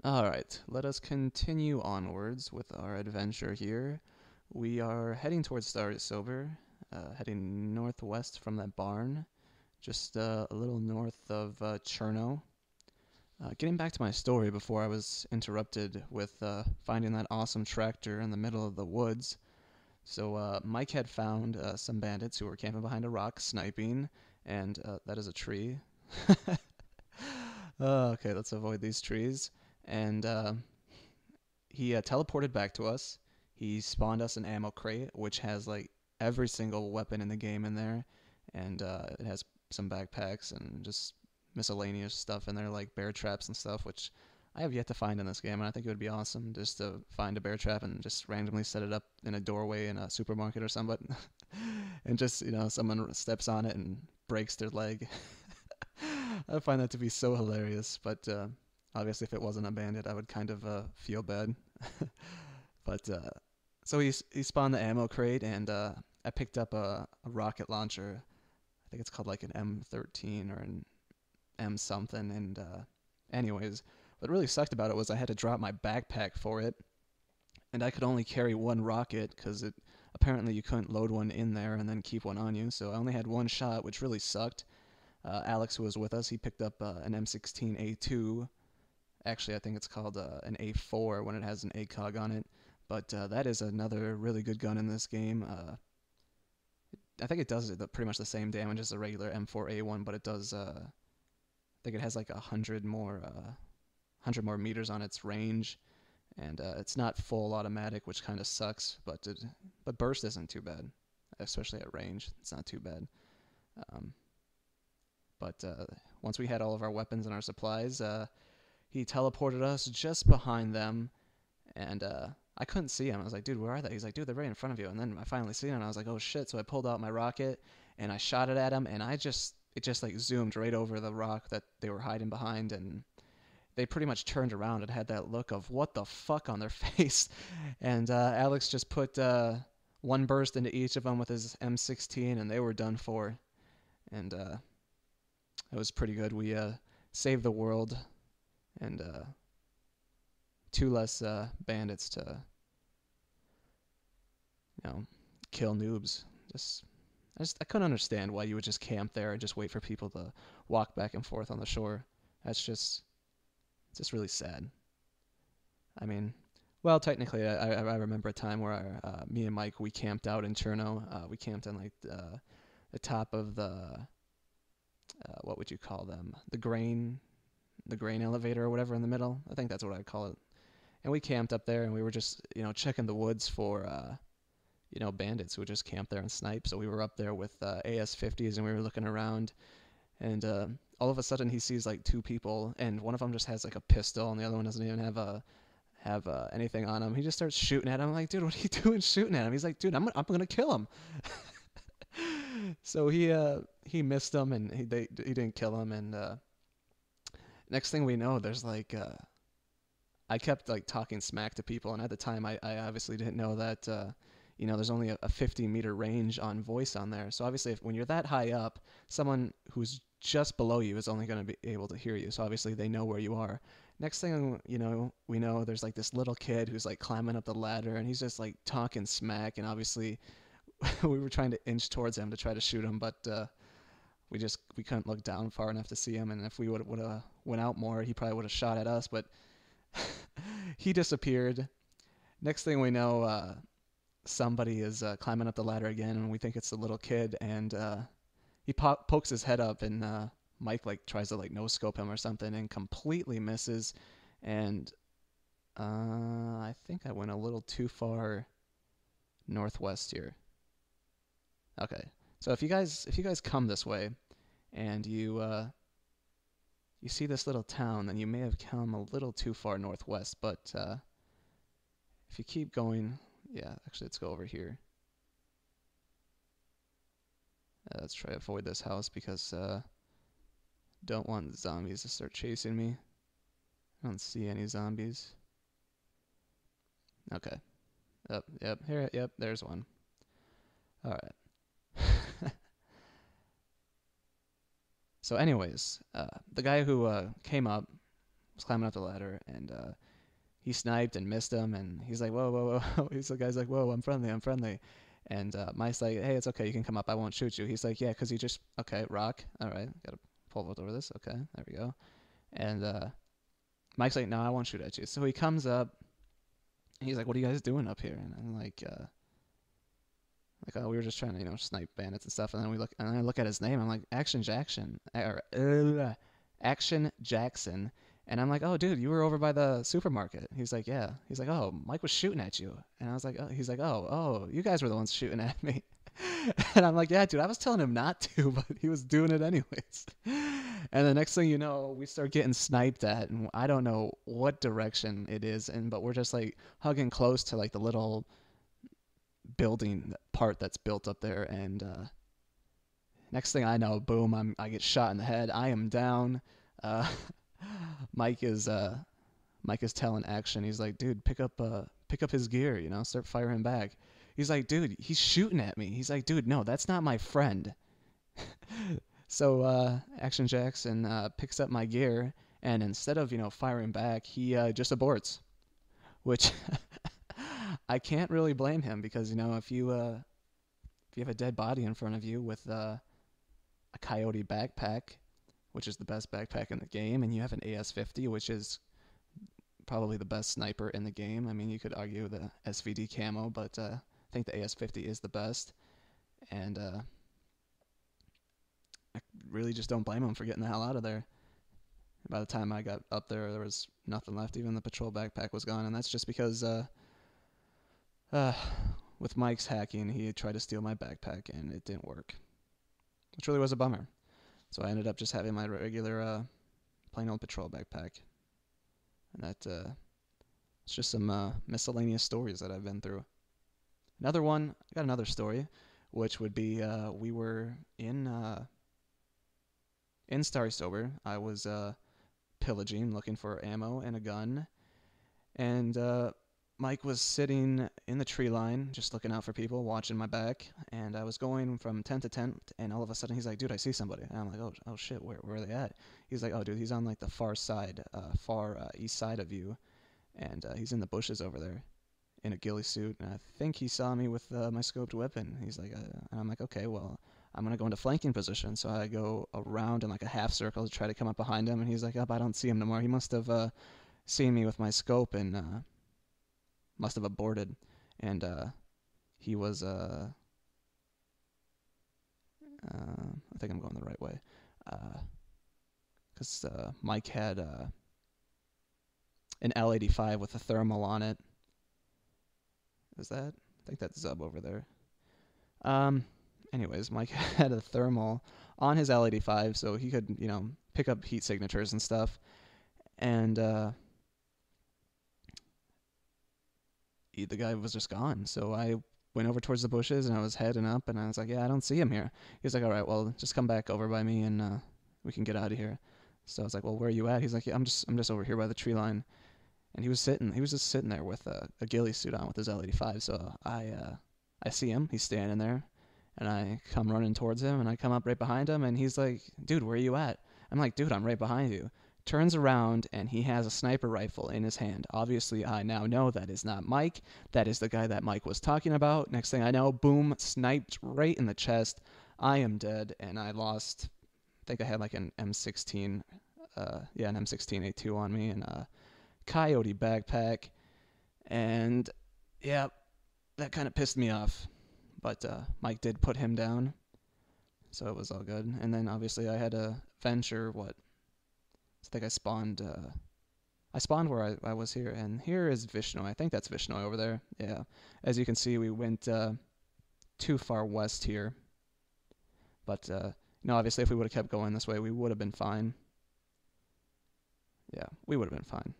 Alright, let us continue onwards with our adventure here. We are heading towards Star Sober, heading northwest from that barn, just a little north of Cherno. Getting back to my story before I was interrupted with finding that awesome tractor in the middle of the woods. So Mike had found some bandits who were camping behind a rock sniping, and that is a tree. Okay, let's avoid these trees. And he teleported back to us. He spawned us an ammo crate, which has like every single weapon in the game in there, and it has some backpacks and just miscellaneous stuff in there, like bear traps and stuff, which I have yet to find in this game, and I think it would be awesome just to find a bear trap and just randomly set it up in a doorway in a supermarket or something, and just someone steps on it and breaks their leg. I find that to be so hilarious, but obviously, if it wasn't a bandit, I would kind of feel bad. But so he spawned the ammo crate, and I picked up a rocket launcher. I think it's called like an M13 or an M something. And anyways, what really sucked about it was I had to drop my backpack for it, and I could only carry one rocket because it apparently you couldn't load one in there and then keep one on you. So I only had one shot, which really sucked. Alex, who was with us, he picked up an M16A2. Actually, I think it's called an A4 when it has an ACOG on it. But that is another really good gun in this game. I think it does pretty much the same damage as the regular M4A1, but it does. I think it has like 100 more meters on its range, and it's not full automatic, which kind of sucks. But burst isn't too bad, especially at range. It's not too bad. Um, but once we had all of our weapons and our supplies, he teleported us just behind them, and I couldn't see him. I was like, dude, where are they? He's like, dude, they're right in front of you. And then I finally see him, and I was like, oh shit. So I pulled out my rocket, and I shot it at him, and it just like zoomed right over the rock that they were hiding behind, and they pretty much turned around and had that look of what the fuck on their face. And Alex just put one burst into each of them with his M16, and they were done for. And it was pretty good. We saved the world, and two less bandits to, kill noobs. I couldn't understand why you would just camp there and just wait for people to walk back and forth on the shore. It's just really sad. I mean, well, technically, I remember a time where me and Mike, we camped out in Cherno. We camped on like the top of the what would you call them? The grain elevator or whatever in the middle. I think that's what I call it. And we camped up there, and we were just checking the woods for bandits who would just camp there and snipe. So we were up there with AS-50s, and we were looking around, and all of a sudden he sees like two people, and one of them just has like a pistol, and the other one doesn't even have anything on him. He just starts shooting at him. I'm like, dude, what are you doing shooting at him? He's like, dude, I'm gonna kill him. So he missed him, and he didn't kill him, and next thing we know, there's like I kept like talking smack to people, and at the time I obviously didn't know that there's only a 50-meter range on voice on there. So obviously when you're that high up, someone who's just below you is only going to be able to hear you. So obviously they know where you are. Next thing we know there's like this little kid who's like climbing up the ladder, and he's just like talking smack, and obviously we were trying to inch towards him to try to shoot him, but we couldn't look down far enough to see him, and if we would have went out more, he probably would have shot at us, but he disappeared. Next thing we know, somebody is climbing up the ladder again, and we think it's the little kid, and he pokes his head up, and Mike like tries to like no scope him or something, and completely misses, and I think I went a little too far northwest here. Okay, so if you guys come this way, and you see this little town, then you may have come a little too far northwest. But if you keep going, yeah, actually, let's go over here. Let's try to avoid this house because don't want zombies to start chasing me. I don't see any zombies. Okay. Yep, here, yep, there's one. All right. So anyways, the guy who came up, was climbing up the ladder, and he sniped and missed him, and he's like, whoa, whoa, whoa. He's the guy's like, whoa, I'm friendly, I'm friendly. And Mike's like, hey, it's okay, you can come up, I won't shoot you. He's like, yeah, because you just, okay, rock. All right, gotta pull over this. Okay, there we go. And Mike's like, no, I won't shoot at you. So he comes up. He's like, what are you guys doing up here? And I'm like, oh, we were just trying to, snipe bandits and stuff. And then I look at his name. I'm like, Action Jackson. Action Jackson. And I'm like, oh, dude, you were over by the supermarket. He's like, yeah. He's like, oh, Mike was shooting at you. And I was like, oh, he's like, oh, you guys were the ones shooting at me. And I'm like, yeah, dude, I was telling him not to, but he was doing it anyways. And the next thing you know, we start getting sniped at, and I don't know what direction it is, but we're just like hugging close to like the little building part that's built up there. And next thing I know, boom, I get shot in the head. I am down. Mike is telling Action. He's like, dude, pick up his gear, start firing back. He's like, dude, he's shooting at me. He's like, dude, no, that's not my friend. So Action Jackson picks up my gear, and instead of firing back, he just aborts, which I can't really blame him, because if you have a dead body in front of you with a coyote backpack, which is the best backpack in the game, and you have an AS-50, which is probably the best sniper in the game. I mean, you could argue the SVD camo, but I think the AS-50 is the best. And I really just don't blame him for getting the hell out of there. By the time I got up there, there was nothing left. Even the patrol backpack was gone, and that's just because with Mike's hacking, he tried to steal my backpack, and it didn't work, which really was a bummer. So I ended up just having my regular plain old patrol backpack. And that it's just some miscellaneous stories that I've been through. I got another story, which would be we were in Starry Sober. I was pillaging, looking for ammo and a gun, and Mike was sitting in the tree line, just looking out for people, watching my back, and I was going from tent to tent, and all of a sudden he's like, dude, I see somebody. And I'm like, oh shit, where are they at? He's like, oh, dude, he's on like the far side, east side of you, and he's in the bushes over there in a ghillie suit, and I think he saw me with my scoped weapon. He's like, and I'm like, okay, well, I'm going to go into flanking position. So I go around in like a half circle to try to come up behind him, and he's like, I don't see him no more. He must have seen me with my scope and must have aborted. And he was, I think I'm going the right way, because Mike had an L85 with a thermal on it. Is that? I think that's Zub over there. Anyways, Mike had a thermal on his L85, so he could, pick up heat signatures and stuff. And the guy was just gone. So I went over towards the bushes, and I was heading up, and I was like, yeah, I don't see him here. He was like, all right, well, just come back over by me, and we can get out of here. So I was like, well, where are you at? He's like, yeah, I'm just over here by the tree line. And he was just sitting there with a ghillie suit on with his L85. So I see him. He's standing there, and I come running towards him, and I come up right behind him, and he's like, dude, where are you at? I'm like, dude, I'm right behind you. Turns around, and he has a sniper rifle in his hand. Obviously, I now know that is not Mike. That is the guy that Mike was talking about. Next thing I know, boom, sniped right in the chest. I am dead, and I lost, I think I had like an M16, an M16A2 on me, and coyote backpack, and yeah, that kind of pissed me off, but Mike did put him down, so it was all good. And then obviously I had to venture I think I spawned where I was here, and here is Vishnu. I think that's Vishnu over there. Yeah, as you can see, we went too far west here, but obviously if we would have kept going this way, we would have been fine. Yeah, we would have been fine.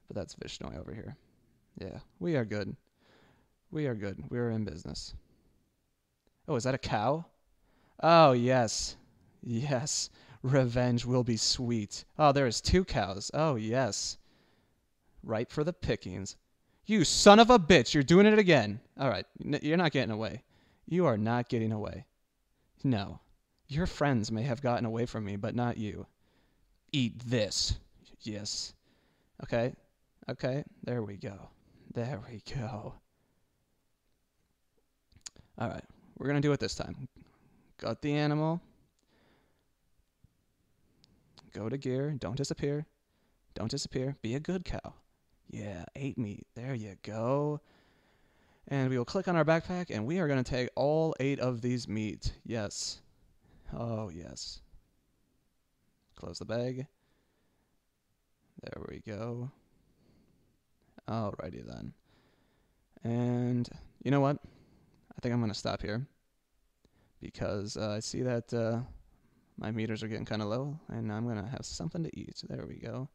But that's Vishnu over here. Yeah, we are good. We are good. We are in business. Oh, is that a cow? Oh, yes. Yes. Revenge will be sweet. Oh, there is 2 cows. Oh, yes. Ripe for the pickings. You son of a bitch. You're doing it again. All right. You're not getting away. You are not getting away. No. Your friends may have gotten away from me, but not you. Eat this. Yes. Okay. Okay. There we go. There we go. All right. We're going to do it this time. Gut the animal. Go to gear. Don't disappear. Don't disappear. Be a good cow. Yeah, 8 meat. There you go. And we will click on our backpack, and we are going to take all 8 of these meat. Yes. Oh, yes. Close the bag. There we go. Alrighty then. And you know what? I think I'm going to stop here because I see that my meters are getting kind of low, and I'm going to have something to eat. There we go.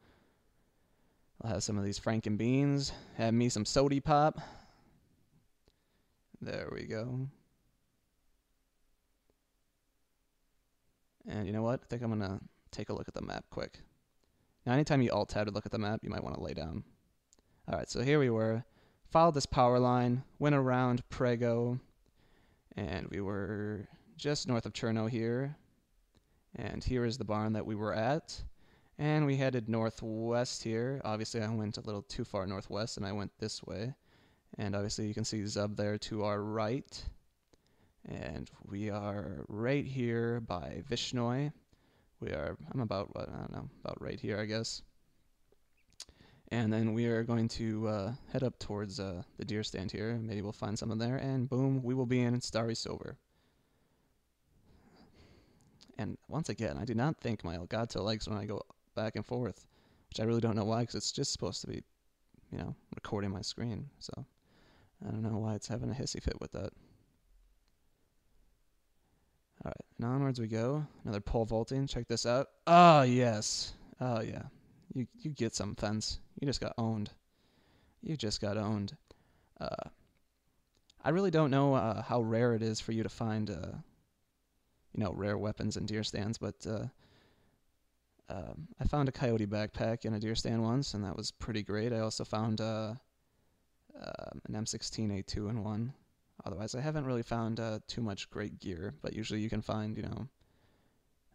I'll have some of these Franken beans. Have me some sody pop. There we go. And you know what? I think I'm going to take a look at the map quick. Now, anytime you alt-tab to look at the map, you might want to lay down. Alright, so here we were. Followed this power line, went around Prego, and we were just north of Cherno here. And here is the barn that we were at. And we headed northwest here. Obviously, I went a little too far northwest, and I went this way. And obviously, you can see Zub there to our right. And we are right here by Vishnoi. I'm about, I don't know, about right here, I guess. And then we are going to head up towards the deer stand here. Maybe we'll find something there, and boom, we will be in Starry Sober. And once again, I do not think my Elgato likes when I go back and forth, which I really don't know why, because it's just supposed to be, you know, recording my screen. So I don't know why it's having a hissy fit with that. All right, and onwards we go. Another pole vaulting. Check this out. Oh, yes. Oh, yeah. You get some, fence. You just got owned. You just got owned. I really don't know how rare it is for you to find, you know, rare weapons in deer stands, but I found a coyote backpack in a deer stand once, and that was pretty great. I also found an M16 A2 in one. Otherwise, I haven't really found too much great gear, but usually you can find, you know,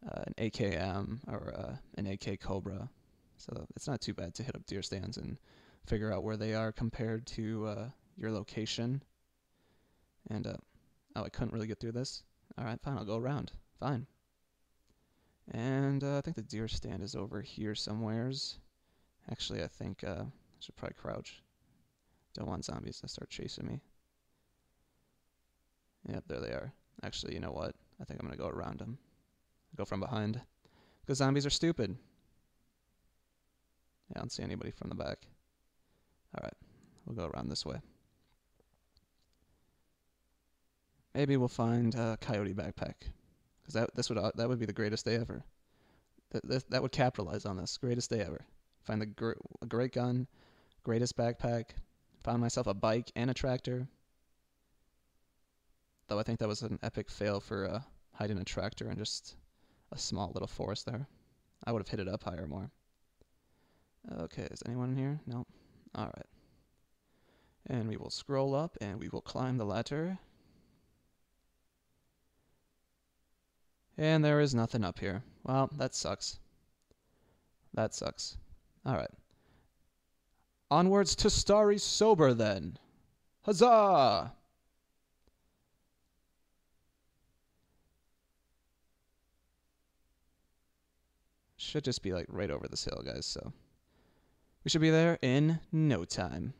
an AKM or an AK Cobra. So it's not too bad to hit up deer stands and figure out where they are compared to your location. And, oh, I couldn't really get through this. All right, fine, I'll go around. Fine. And I think the deer stand is over here somewheres. Actually, I think I should probably crouch. Don't want zombies to start chasing me. Yep, there they are. Actually, you know what? I think I'm going to go around them. Go from behind. Because zombies are stupid. Yeah, I don't see anybody from the back. Alright, we'll go around this way. Maybe we'll find a coyote backpack. Because that would be the greatest day ever. That would capitalize on this. Greatest day ever. Find a great gun, greatest backpack. Found myself a bike and a tractor. Though I think that was an epic fail for hiding a tractor in just a small little forest there. I would have hit it up higher more. Okay, is anyone in here? No. Alright. And we will scroll up and we will climb the ladder. And there is nothing up here. Well, that sucks. That sucks. Alright. Onwards to Starry Sober then. Huzzah! Should just be like right over this hill, guys, so we should be there in no time.